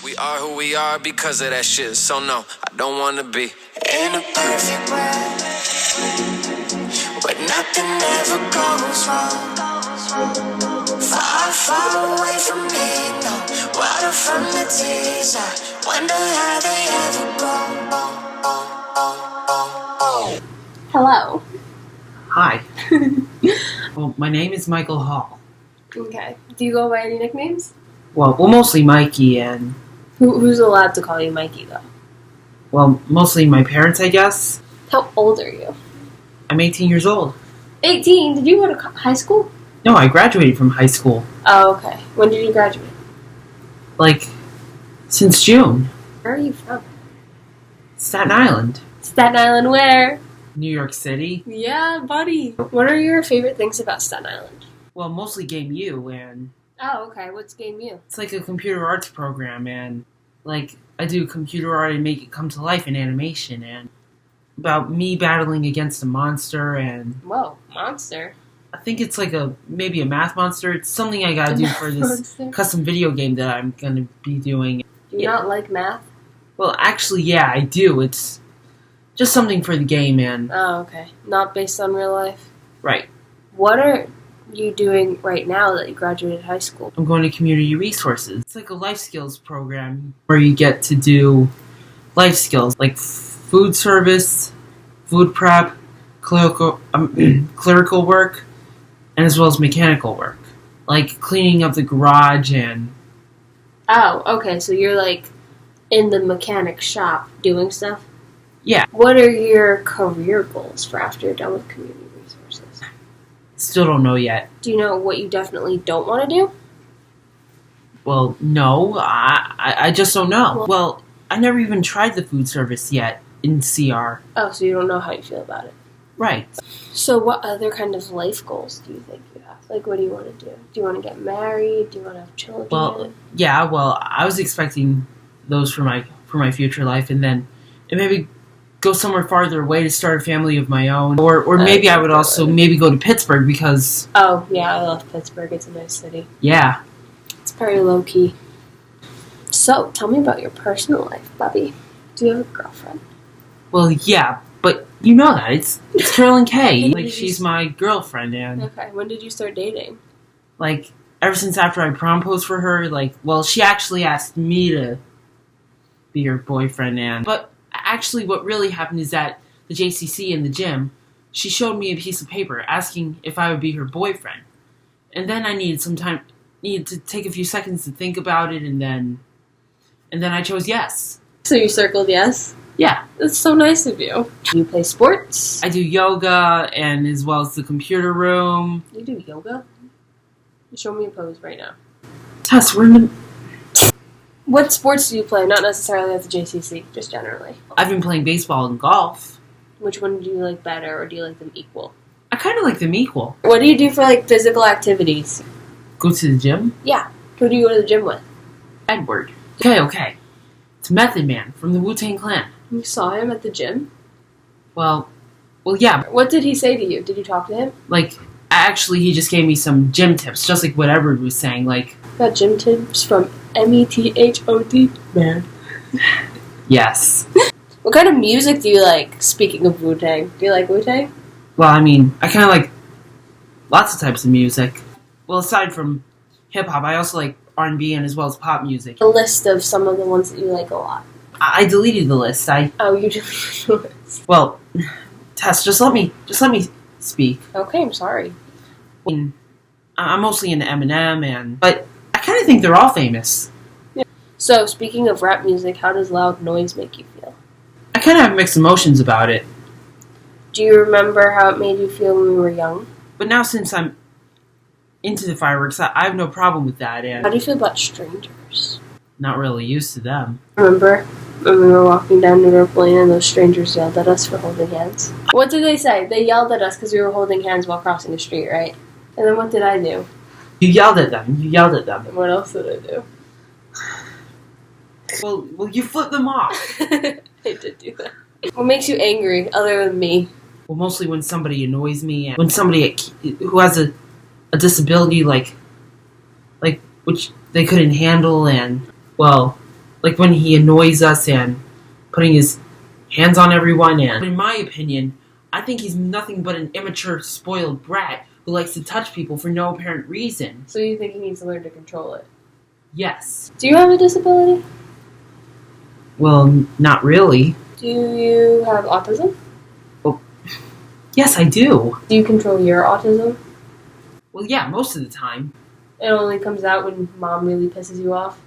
We are who we are because of that shit. So no, I don't wanna be in a perfect world, but nothing ever goes wrong. Far, far away from me, no water from the tears. I wonder how they ever go. Hello. Hi. Well, my name is Michael Hall. Okay. Do you go by any nicknames? Well, mostly Mikey, and Who's allowed to call you Mikey, though? well, mostly my parents, I guess. How old are you? I'm 18 years old. 18? Did you go to high school? No, I graduated from high school. Oh, okay. When did you graduate? Like, since June. Where are you from? Staten Island. Staten Island where? New York City. Yeah, buddy. What are your favorite things about Staten Island? Well, mostly Game U, and Oh, okay. What's Game U? it's like a computer arts program, and, like, I do computer art and make it come to life in animation, and about me battling against a monster, and Whoa, monster. I think it's like maybe a math monster. It's something I gotta do for this Monster. custom video game that I'm gonna be doing. Do you not like math? Well, actually, yeah, I do. It's just something for the game, and Oh, okay. Not based on real life? right. What are you doing right now that you graduated high school? I'm going to community resources. It's like a life skills program where you get to do life skills like food service, food prep, clerical work, and as well as mechanical work, like cleaning up the garage and Oh, okay. So you're like in the mechanic shop doing stuff? yeah. What are your career goals for after you're done with community resources? Still don't know yet. Do you know what you definitely don't want to do? Well, no, I just don't know. Well, I never even tried the food service yet in CR. Oh, so you don't know how you feel about it. Right. So what other kind of life goals do you think you have? Like, what do you want to do? Do you want to get married? Do you want to have children? Well, yeah. Well, I was expecting those for my future life, and maybe go somewhere farther away to start a family of my own, or maybe I would also maybe go to Pittsburgh because Oh, yeah, I love Pittsburgh. It's a nice city. yeah. It's very low-key. So, tell me about your personal life, Bubby. Do you have a girlfriend? Well, yeah, but you know that it's Carolyn Kay. Like she's my girlfriend, and Okay, when did you start dating? like ever since after I proposed for her, she actually asked me to be her boyfriend, but actually what really happened is that the JCC in the gym, she showed me a piece of paper asking if I would be her boyfriend. And then I needed to take a few seconds to think about it, and then I chose yes. So you circled yes? Yeah. That's so nice of you. Do you play sports? I do yoga and as well as the computer room. You do yoga? Show me a pose right now. Tess, we're in the... What sports do you play? Not necessarily at the JCC, just generally. I've been playing baseball and golf. Which one do you like better, or do you like them equal? I kind of like them equal. What do you do for, like, physical activities? Go to the gym? Yeah. Who do you go to the gym with? Edward. Okay. It's Method Man from the Wu-Tang Clan. You saw him at the gym? Well, yeah. What did he say to you? Did you talk to him? Actually, he just gave me some gym tips, just like what Edward was saying. Got gym tips from METHOD? Man. Yes. What kind of music do you like, speaking of Wu-Tang? Do you like Wu-Tang? Well, I mean, I kind of like lots of types of music. Well, aside from hip-hop, I also like R&B and as well as pop music. A list of some of the ones that you like a lot. I deleted the list. Oh, you deleted the list. Well, Tess, just let me speak. Okay, I'm sorry. I'm mostly into Eminem, but I kind of think they're all famous. Yeah. So, speaking of rap music, how does loud noise make you feel? I kind of have mixed emotions about it. Do you remember how it made you feel when we were young? But now since I'm into the fireworks, I have no problem with that, and How do you feel about strangers? not really used to them. Remember when we were walking down New York Lane and those strangers yelled at us for holding hands? What did they say? They yelled at us because we were holding hands while crossing the street, right? And then what did I do? You yelled at them. And what else did I do? Well, you flipped them off. I did do that. What makes you angry other than me? Well, mostly when somebody annoys me, and when somebody who has a disability, which they couldn't handle, and, well, like when he annoys us and putting his hands on everyone. And in my opinion, I think he's nothing but an immature, spoiled brat who likes to touch people for no apparent reason. So you think he needs to learn to control it? Yes. Do you have a disability? Well, not really. Do you have autism? Yes, I do. Do you control your autism? Well, yeah, most of the time. It only comes out when mom really pisses you off?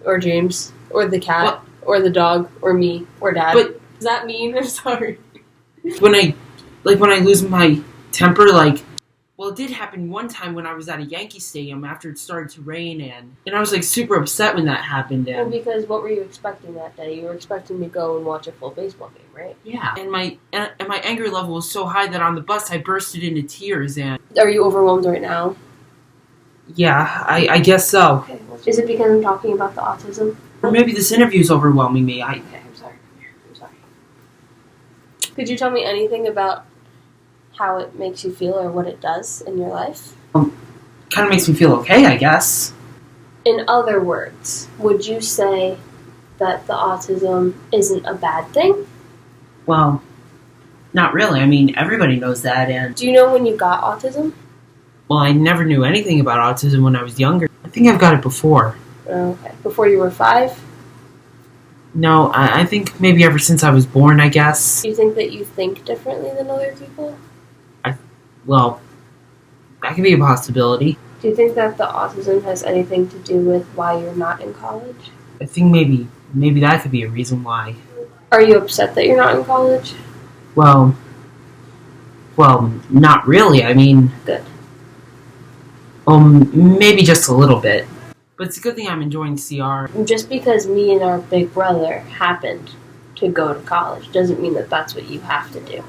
Or James? Or the cat? What? Or the dog? Or me? Or dad? But does that mean? I'm sorry. when I lose my temper, like, well, it did happen one time when I was at a Yankee Stadium after it started to rain, and I was like super upset when that happened. Well, And because what were you expecting that day? You were expecting to go and watch a full baseball game, right? yeah, and my anger level was so high that on the bus I bursted into tears. And Are you overwhelmed right now? yeah, I guess so. Okay. Is it because I'm talking about the autism? Or maybe this interview's overwhelming me. Okay, I'm sorry. I'm sorry. Could you tell me anything about how it makes you feel or what it does in your life? Kind of makes me feel okay, I guess. In other words, would you say that the autism isn't a bad thing? Well, not really. I mean, everybody knows that. And Do you know when you got autism? well, I never knew anything about autism when I was younger. I think I've got it before. Okay. Before you were 5? No, I think maybe ever since I was born, I guess. Do you think that you think differently than other people? Well, that could be a possibility. Do you think that the autism has anything to do with why you're not in college? I think maybe that could be a reason why. Are you upset that you're not in college? Well, not really. I mean, Good. maybe just a little bit. But it's a good thing I'm enjoying CR. Just because me and our big brother happened to go to college doesn't mean that that's what you have to do.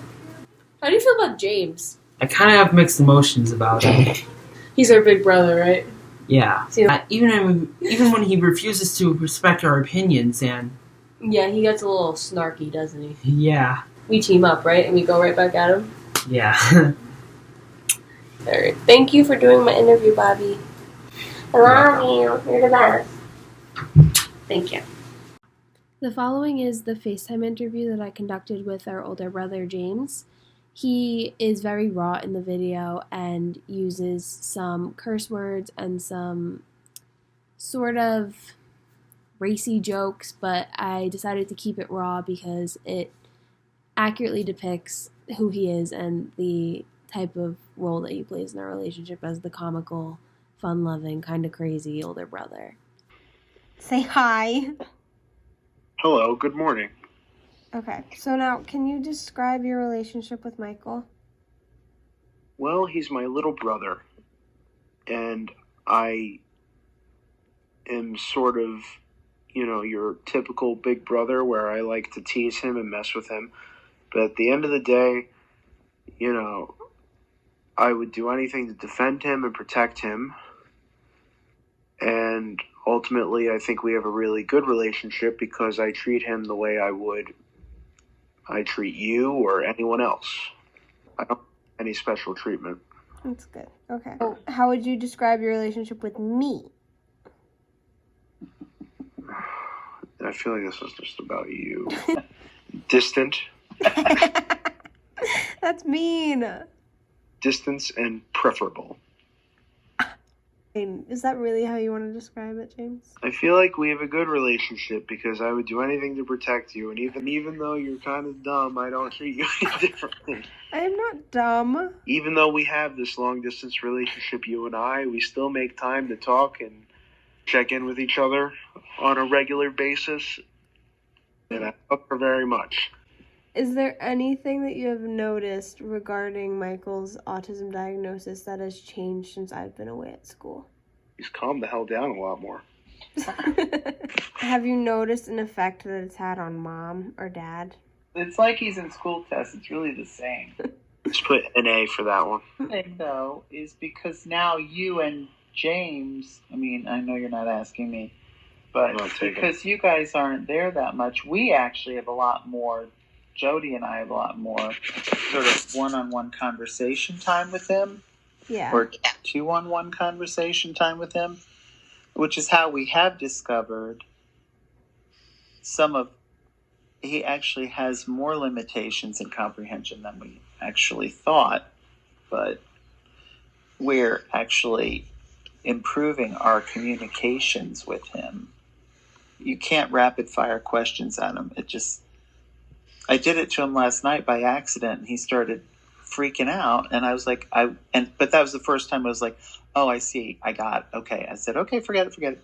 How do you feel about James? I kind of have mixed emotions about it. He's our big brother, right? Yeah. See, Even when he refuses to respect our opinions, and yeah, he gets a little snarky, doesn't he? yeah, We team up, right? And we go right back at him? yeah. Alright. Thank you for doing my interview, Bobby. I love you. You're the best. Thank you. The following is the FaceTime interview that I conducted with our older brother, James. He is very raw in the video and uses some curse words and some sort of racy jokes, but I decided to keep it raw because it accurately depicts who he is and the type of role that he plays in our relationship as the comical, fun-loving, kind of crazy older brother. Say hi. Hello, good morning. Okay, so now can you describe your relationship with Michael? Well, he's my little brother, and I am sort of, your typical big brother where I like to tease him and mess with him. But at the end of the day, I would do anything to defend him and protect him. And ultimately, I think we have a really good relationship because I treat him the way I treat you or anyone else. I don't have any special treatment. That's good. Okay. So how would you describe your relationship with me? I feel like this is just about you. Distant. That's mean. Distance and preferable. Is that really how you want to describe it, James? I feel like we have a good relationship because I would do anything to protect you, and even though you're kind of dumb, I don't treat you any differently. I am not dumb. Even though we have this long-distance relationship, you and I, we still make time to talk and check in with each other on a regular basis, and I love her very much. Is there anything that you have noticed regarding Michael's autism diagnosis that has changed since I've been away at school? He's calmed the hell down a lot more. Have you noticed an effect that it's had on mom or dad? It's like he's in school tests. It's really the same. Just put an A for that one. The thing, though, is because now you and James, I know you're not asking me, but because you guys aren't there that much, we actually have a lot more, Jody and I have a lot more sort of one-on-one conversation time with him. Yeah. Or two-on-one conversation time with him, which is how we have discovered he actually has more limitations in comprehension than we actually thought, but we're actually improving our communications with him. You can't rapid fire questions at him. I did it to him last night by accident, and he started freaking out, and I was like, but that was the first time I was like, oh, I see, I got it. Okay. I said, okay, forget it.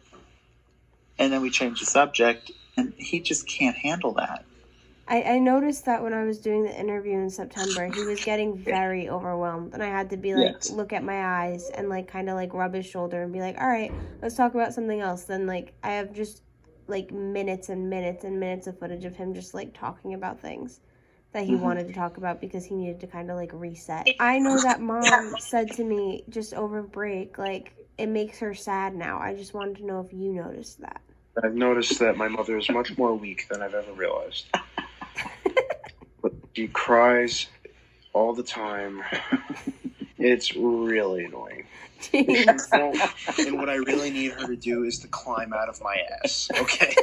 And then we changed the subject, and he just can't handle that. I noticed that when I was doing the interview in September, he was getting very overwhelmed, and I had to be like, Yes. look at my eyes and like kind of like rub his shoulder and be like, all right, let's talk about something else. Then like I have just like minutes and minutes and minutes of footage of him just like talking about things that he wanted to talk about because he needed to kind of like reset. I know that Mom said to me just over break, like, it makes her sad now. I just wanted to know if you noticed that. I've noticed that my mother is much more weak than I've ever realized. But she cries all the time. It's really annoying. And what I really need her to do is to climb out of my ass, okay?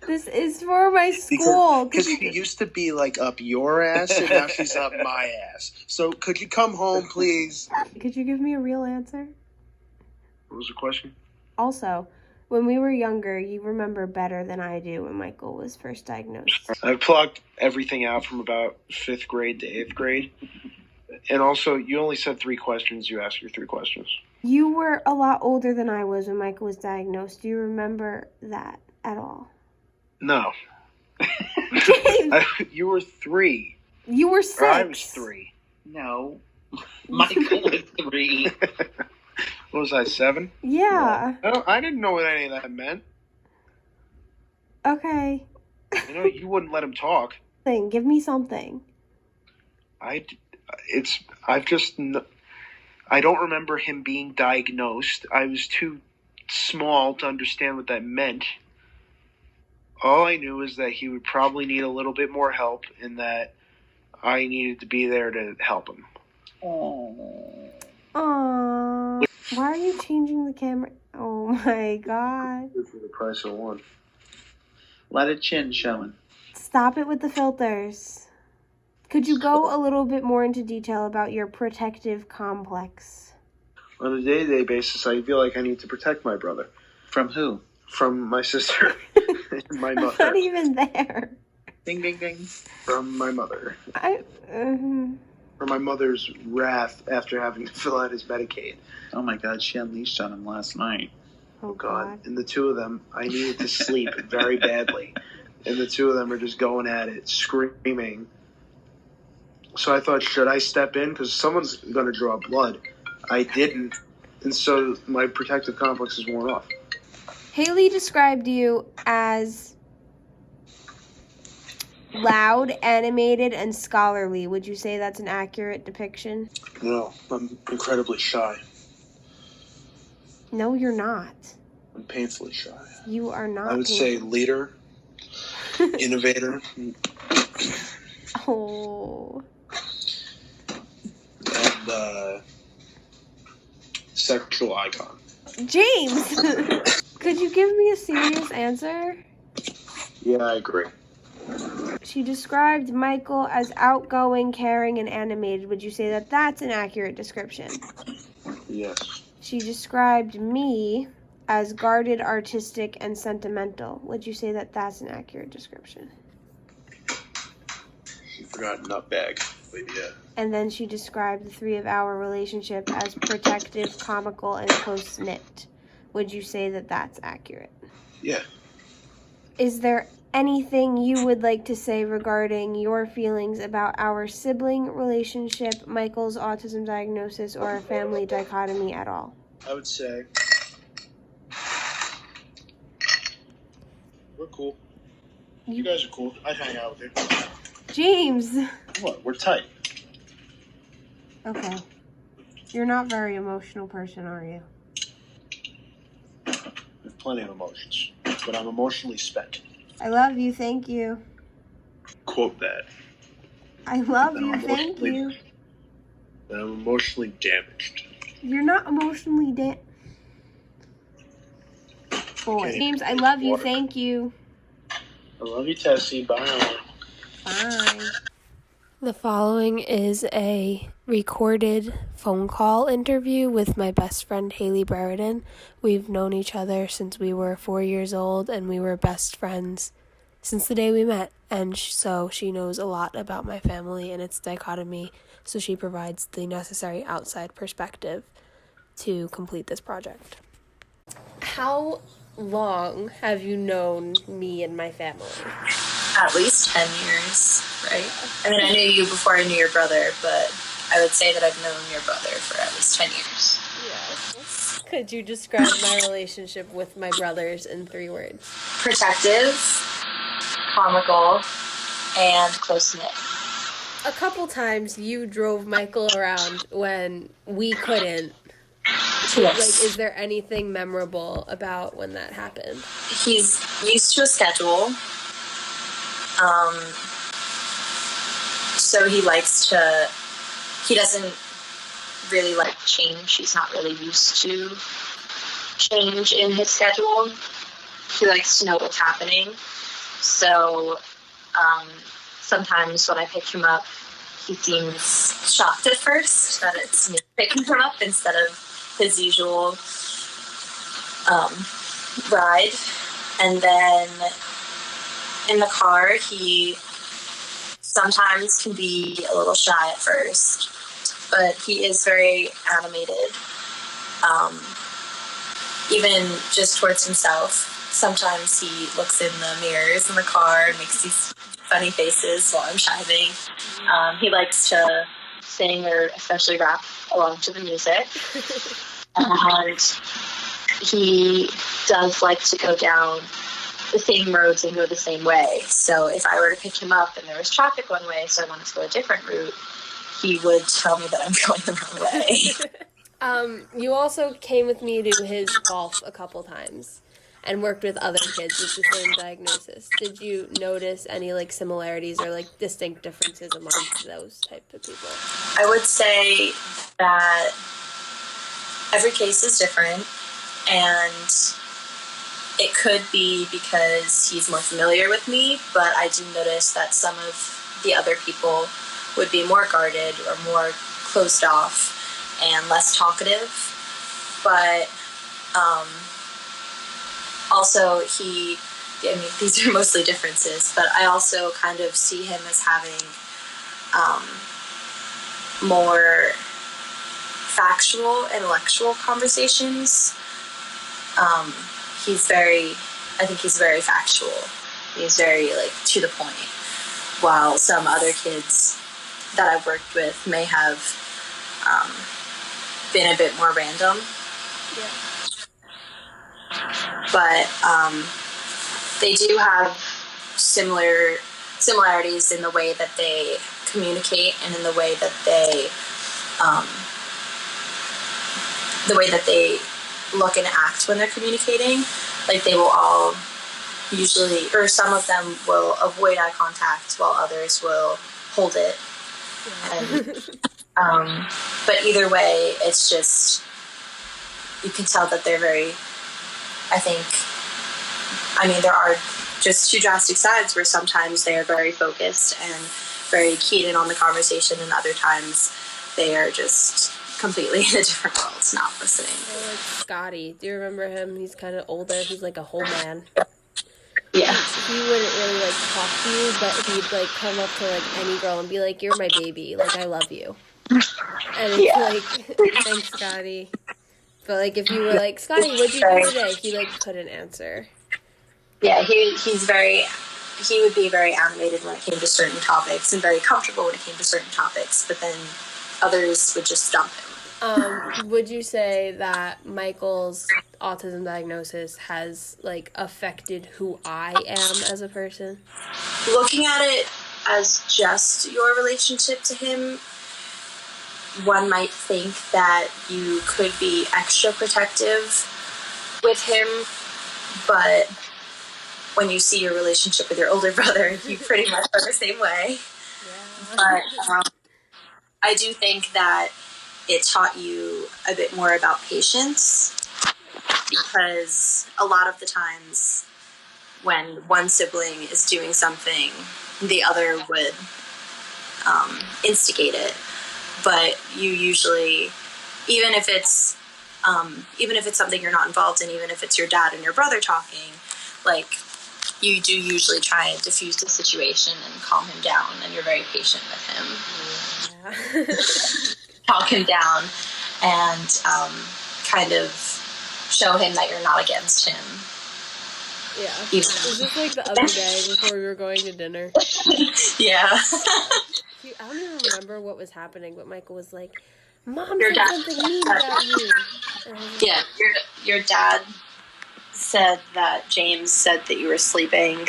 This is for my school. Because she used to be like up your ass, and now she's up my ass. So could you come home, please? Could you give me a real answer? What was the question? Also, when we were younger, you remember better than I do when Michael was first diagnosed. I plucked everything out from about 5th grade to 8th grade. And also, you only said 3 questions. You asked your 3 questions. You were a lot older than I was when Michael was diagnosed. Do you remember that at all? No. James! You were 3. You were 6. Or I was 3. No. Michael was 3. What was I, 7? Yeah. No, I didn't know what any of that meant. Okay. You wouldn't let him talk. Give me something. I don't remember him being diagnosed. I was too small to understand what that meant. All I knew is that he would probably need a little bit more help and that I needed to be there to help him. Aww. Why are you changing the camera? Oh my god. For the price of one. Let a chin showing. Stop it with the filters. Could you go a little bit more into detail about your protective complex? On a day-to-day basis, I feel like I need to protect my brother. From who? From my sister. My I'm mother. not even there. Ding, ding, ding. From my mother. From my mother's wrath after having to fill out his Medicaid. Oh my god, she unleashed on him last night. Oh god. And the two of them, I needed to sleep very badly. And the two of them are just going at it, screaming. So I thought, should I step in? Because someone's going to draw blood. I didn't. And so my protective complex is worn off. Hailey described you as loud, animated, and scholarly. Would you say that's an accurate depiction? No, I'm incredibly shy. No, you're not. I'm painfully shy. You are not. I would say leader, innovator, oh. and sexual icon. James! Could you give me a serious answer? Yeah, I agree. She described Michael as outgoing, caring, and animated. Would you say that that's an accurate description? Yes. She described me as guarded, artistic, and sentimental. Would you say that that's an accurate description? She forgot nutbag, but yeah. And then she described the 3 of our relationship as protective, comical, and close-knit. Would you say that that's accurate? Yeah. Is there anything you would like to say regarding your feelings about our sibling relationship, Michael's autism diagnosis, or our family dichotomy at all? I would say we're cool. You guys are cool. I'd hang out with you. James! What? We're tight. Okay. You're not a very emotional person, are you? I have plenty of emotions, but I'm emotionally spent. I love you, thank you. Quote that. I love you, thank you. I'm emotionally damaged. You're not emotionally Boy. Okay. James, I love you, thank you. I love you, Tessie. Bye. Bye. The following is a recorded phone call interview with my best friend Hailey Brereton. We've known each other since we were 4 years old, and we were best friends since the day we met. And so she knows a lot about my family and its dichotomy, so she provides the necessary outside perspective to complete this project. How long have you known me and my family? At least 10 years, right? I mean, I knew you before I knew your brother, but I would say that I've known your brother for at least 10 years. Yes. Could you describe my relationship with my brothers in 3 words? Protective, comical, and close-knit. A couple times you drove Michael around when we couldn't. Yes. Like, is there anything memorable about when that happened? He's used to a schedule. So he doesn't really like change. He's not really used to change in his schedule. He likes to know what's happening. So sometimes when I pick him up, he seems shocked at first that it's me picking him up instead of his usual ride. And then in the car, he sometimes can be a little shy at first, but he is very animated, even just towards himself. Sometimes he looks in the mirrors in the car and makes these funny faces while I'm driving. He likes to sing or especially rap along to the music. And he does like to go down the same roads and go the same way. So if I were to pick him up and there was traffic one way, so I wanted to go a different route, he would tell me that I'm going the wrong way. You also came with me to his golf a couple times and worked with other kids with the same diagnosis. Did you notice any like similarities or like distinct differences amongst those type of people? I would say that every case is different, and it could be because he's more familiar with me, but I do notice that some of the other people would be more guarded or more closed off and less talkative. But also these are mostly differences, but I also kind of see him as having more factual, intellectual conversations. I think he's very factual. He's very, like, to the point. While some other kids that I've worked with may have been a bit more random. Yeah. But they do have similarities in the way that they communicate and in the way that they look and act when they're communicating. Like, they will all usually, or some of them will avoid eye contact while others will hold it. And, but either way, it's just, you can tell that they're very, there are just 2 drastic sides where sometimes they are very focused and very keyed in on the conversation, and other times they are just completely in a different world, not listening. Or like Scotty. Do you remember him? He's kind of older. He's like a whole man. Yeah. He wouldn't really like talk to you, but he'd like come up to like any girl and be like, "You're my baby. Like, I love you." And it's like, thanks, Scotty. But like, if you were like, "Scotty, what'd you do today?" He like couldn't answer. Yeah, he would be very animated when it came to certain topics and very comfortable when it came to certain topics, but then others would just dump him. Would you say that Michael's autism diagnosis has like affected who I am as a person? Looking at it as just your relationship to him, one might think that you could be extra protective with him, but when you see your relationship with your older brother, you pretty much are the same way. Yeah. But I do think that it taught you a bit more about patience, because a lot of the times when one sibling is doing something, the other would instigate it. But you usually, even if it's something you're not involved in, even if it's your dad and your brother talking, like, you do usually try and diffuse the situation and calm him down, and you're very patient with him. Yeah. Talk him down and kind of show him that you're not against him. Yeah. Was this like the other day before we were going to dinner? Yeah. I don't even remember what was happening, but Michael was like, Mom Your said dad something mean about you. Yeah, your dad said that James said that you were sleeping,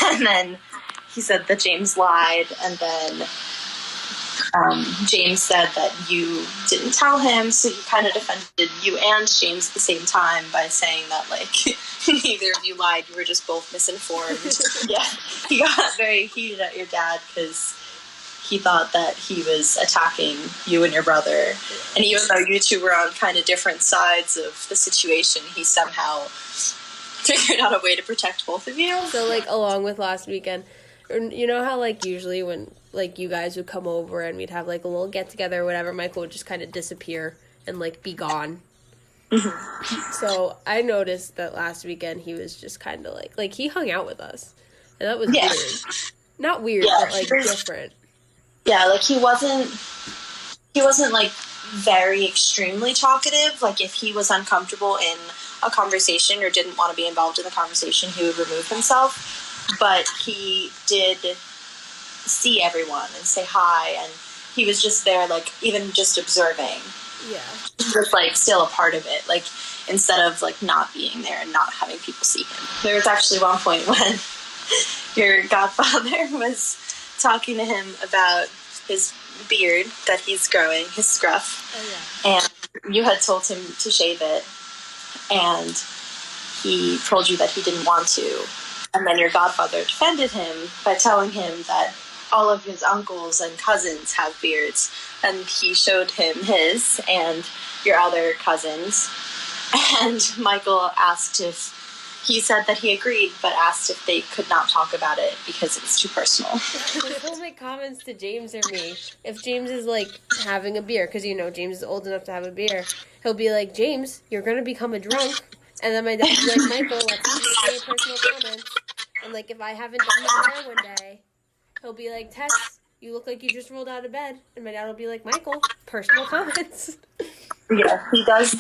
and then he said that James lied, and then James said that you didn't tell him, so he kind of defended you and James at the same time by saying that, like, neither of you lied, you were just both misinformed. Yeah, he got very heated at your dad because he thought that he was attacking you and your brother. And even though you two were on kind of different sides of the situation, he somehow figured out a way to protect both of you. So, like, along with last weekend, you know how, like, usually when, like, you guys would come over and we'd have, like, a little get-together or whatever, Michael would just kind of disappear and, like, be gone. Mm-hmm. So I noticed that last weekend he was just kind of, like, he hung out with us. And that was weird. Not weird, but, like, different. Yeah, like, he wasn't, like, very extremely talkative. Like, if he was uncomfortable in a conversation or didn't want to be involved in the conversation, he would remove himself. But he did see everyone and say hi, and he was just there, like, even just observing. Yeah. Just, like, still a part of it, like, instead of, like, not being there and not having people see him. There was actually one point when your godfather was talking to him about his beard that he's growing, his scruff. Oh, yeah. And you had told him to shave it, and he told you that he didn't want to. And then your godfather defended him by telling him that all of his uncles and cousins have beards, and he showed him his and your other cousins. And Michael asked if he said that he agreed, but asked if they could not talk about it because it was too personal. He'll make comments to James or me. If James is, like, having a beer, because, you know, James is old enough to have a beer, he'll be like, James, you're going to become a drunk. And then my dad will be like, Michael, let's say personal comments. And, like, if I haven't done my hair one day, he'll be like, Tess, you look like you just rolled out of bed. And my dad will be like, Michael, personal comments. Yeah, he does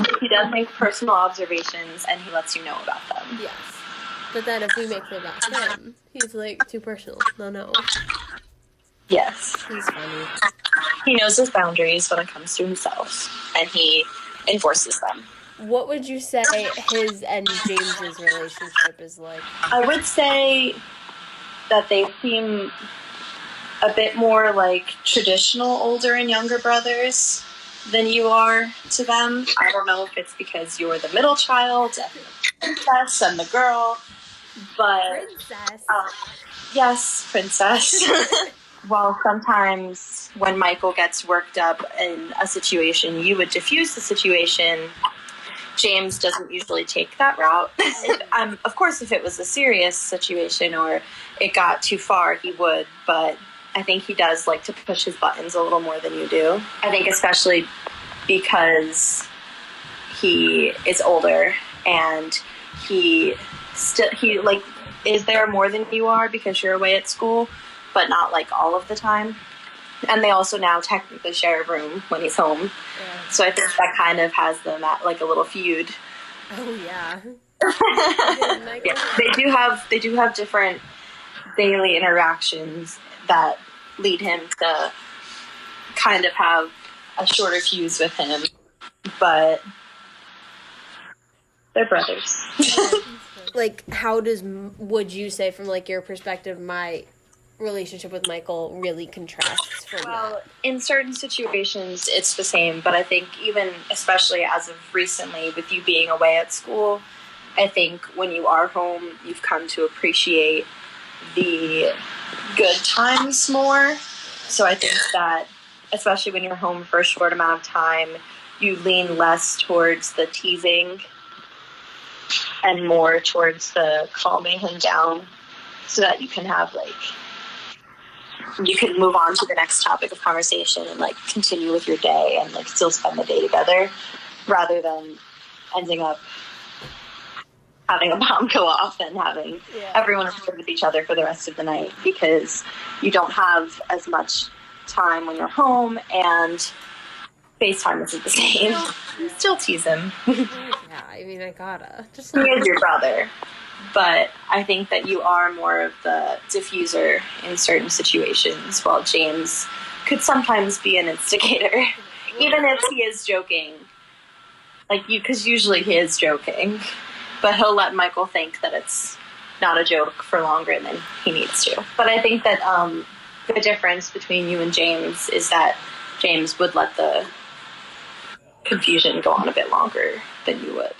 make personal observations, and he lets you know about them. Yes. But then if we make them about him, he's like, too personal. No. Yes. He's funny. He knows his boundaries when it comes to himself, and he enforces them. What would you say his and James's relationship is like? I would say that they seem a bit more like traditional older and younger brothers than you are to them. I don't know if it's because you're the middle child and the princess and the girl, but... Princess? Yes, princess. Well, sometimes when Michael gets worked up in a situation, you would diffuse the situation. James doesn't usually take that route. Of course, if it was a serious situation or it got too far, he would, but I think he does like to push his buttons a little more than you do. I think especially because he is older and he like is there more than you are because you're away at school, but not like all of the time. And they also now technically share a room when he's home. Yeah. So I think that kind of has them at like a little feud. Oh yeah. Yeah, they do have different daily interactions that lead him to kind of have a shorter fuse with him, but they're brothers. Like, would you say from like your perspective, my relationship with Michael really contrasts from that? In certain situations it's the same, but I think even especially as of recently with you being away at school, I think when you are home you've come to appreciate the good times more. So I think that especially when you're home for a short amount of time, you lean less towards the teasing and more towards the calming him down so that you can have, like, you can move on to the next topic of conversation and, like, continue with your day and, like, still spend the day together rather than ending up having a bomb go off and having everyone afraid with each other for the rest of the night because you don't have as much time when you're home and FaceTime isn't the same. Still tease him. Yeah, I mean, I gotta. Just he is your brother. But I think that you are more of the diffuser in certain situations, while James could sometimes be an instigator, even if he is joking. Like, because usually he is joking. But he'll let Michael think that it's not a joke for longer than he needs to. But I think that the difference between you and James is that James would let the confusion go on a bit longer than you would.